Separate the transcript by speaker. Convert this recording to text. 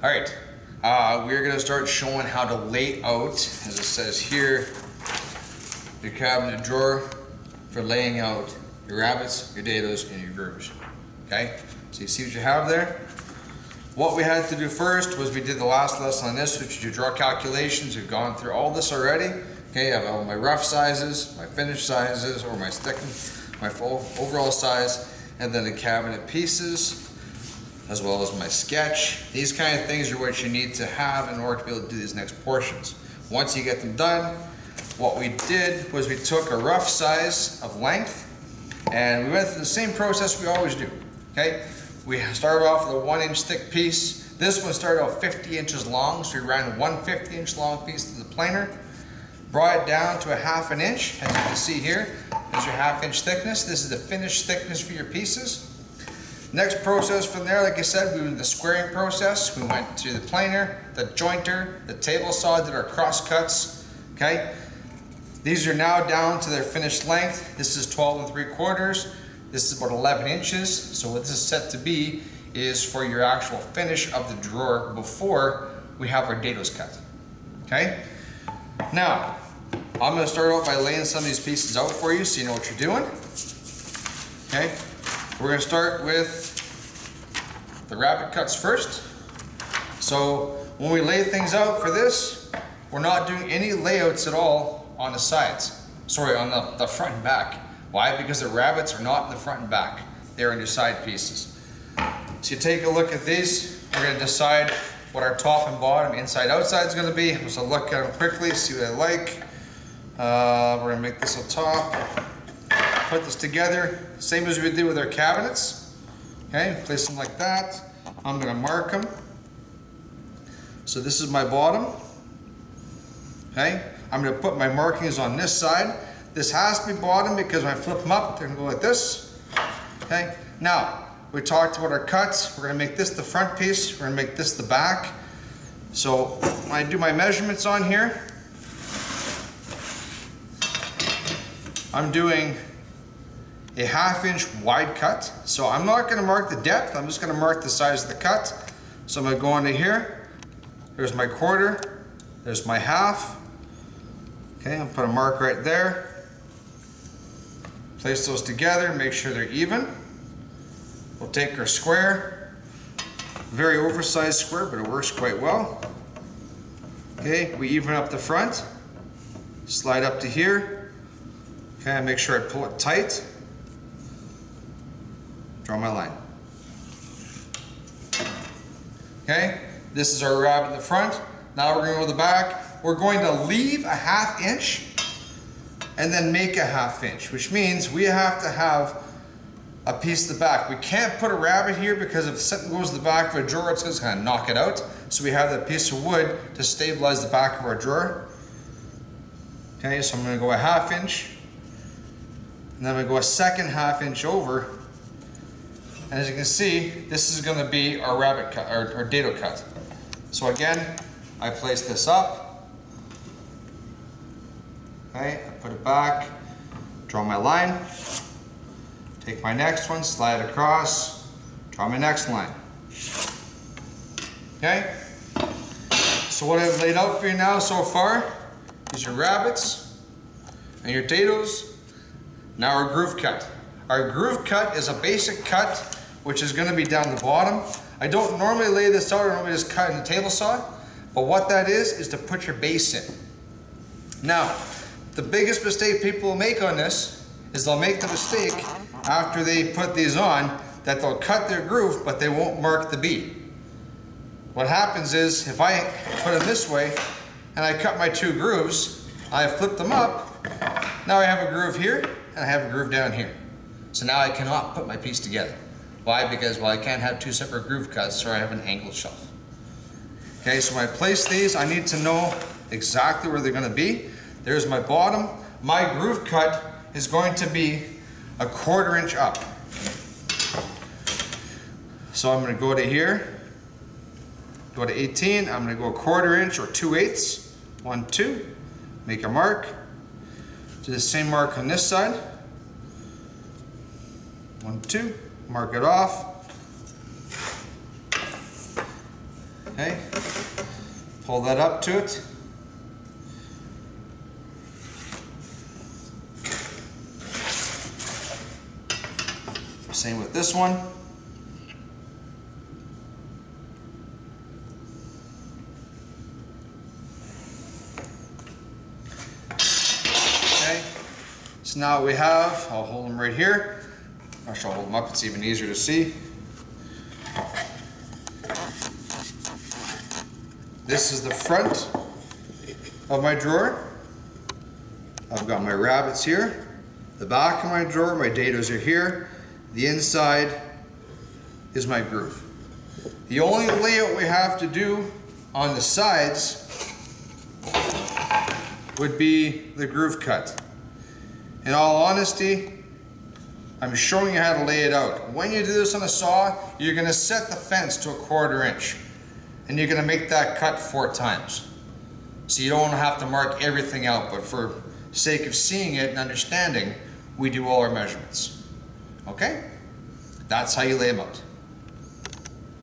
Speaker 1: All right, we're gonna start showing how to lay out, as it says here, your cabinet drawer for laying out your rabbets, your dados, and your grooves. Okay, so you see what you have there? What we had to do first was we did the last lesson on this, which is your drawer calculations. We've gone through all this already. Okay, I have all my rough sizes, my finished sizes, or my sticking, my full overall size, and then the cabinet pieces, as well as my sketch. These kind of things are what you need to have in order to be able to do these next portions. Once you get them done, what we did was we took a rough size of length and we went through the same process we always do. Okay, we started off with a 1-inch thick piece. This one started out 50 inches long, so we ran one 50-inch long piece to the planer, brought it down to a 1/2 inch, as you can see here. There's your 1/2 inch thickness. This is the finished thickness for your pieces. Next process from there, like I said, we did the squaring process. We went to the planer, the jointer, the table saw, did our cross cuts. Okay, these are now down to their finished length. This is 12 3/4. This is about 11 inches. So what this is set to be is for your actual finish of the drawer before we have our dados cut. Okay, now I'm going to start out by laying some of these pieces out for you so you know what you're doing. Okay. We're going to start with the rabbet cuts first. So when we lay things out for this, we're not doing any layouts at all on the sides. Sorry, on the front and back. Why? Because the rabbets are not in the front and back. They're in your side pieces. So you take a look at these. We're going to decide what our top and bottom, inside, outside is going to be. So look at them quickly, see what I like. We're going to make this a top. Put this together, same as we did with our cabinets. Okay, place them like that. I'm going to mark them. So this is my bottom. Okay, I'm going to put my markings on this side. This has to be bottom because when I flip them up, they're going to go like this. Okay, now we talked about our cuts. We're going to make this the front piece. We're going to make this the back. So when I do my measurements on here, I'm doing a 1/2 inch wide cut. So I'm not going to mark the depth, I'm just going to mark the size of the cut. So I'm going to go into here. There's my 1/4, there's my 1/2. Okay, I'll put a mark right there. Place those together, make sure they're even. We'll take our square, very oversized square, but it works quite well. Okay, we even up the front, slide up to here. Okay, make sure I pull it tight. Draw my line. Okay, this is our rabbet in the front. Now we're going to go to the back. We're going to leave a 1/2 inch and then make a 1/2 inch, which means we have to have a piece of the back. We can't put a rabbet here because if something goes to the back of a drawer, it's just going to knock it out. So we have that piece of wood to stabilize the back of our drawer. Okay, so I'm going to go a 1/2 inch, and then I'm going to go a second 1/2 inch over. And as you can see, this is going to be our rabbet cut, our dado cut. So again, I place this up. Okay, I put it back, draw my line, take my next one, slide it across, draw my next line. Okay, so what I've laid out for you now so far is your rabbets and your dados. Now our groove cut. Our groove cut is a basic cut which is going to be down the bottom. I don't normally lay this out, I normally just cut in the table saw, but what that is to put your base in. Now, the biggest mistake people will make on this is they'll make the mistake after they put these on that they'll cut their groove but they won't mark the bead. What happens is if I put them this way and I cut my 2 grooves, I flip them up, now I have a groove here and I have a groove down here. So now I cannot put my piece together. Why? Because, well, I can't have 2 separate groove cuts, or I have an angled shelf. Okay, so when I place these, I need to know exactly where they're going to be. There's my bottom. My groove cut is going to be a 1/4 inch up. So I'm going to go to here, go to 18. I'm going to go a 1/4 inch or 2/8. 1, 2. Make a mark. Do the same mark on this side. 1, 2. Mark it off. Okay, pull that up to it. Same with this one. Okay, so now what we have, I'll hold them right here. Actually, I'll hold them up, it's even easier to see. This is the front of my drawer. I've got my rabbets here. The back of my drawer, my dados are here. The inside is my groove. The only layout we have to do on the sides would be the groove cut. In all honesty, I'm showing you how to lay it out. When you do this on a saw, you're gonna set the fence to 1/4 inch. And you're gonna make that cut 4 times. So you don't have to mark everything out, but for sake of seeing it and understanding, we do all our measurements. Okay? That's how you lay them out.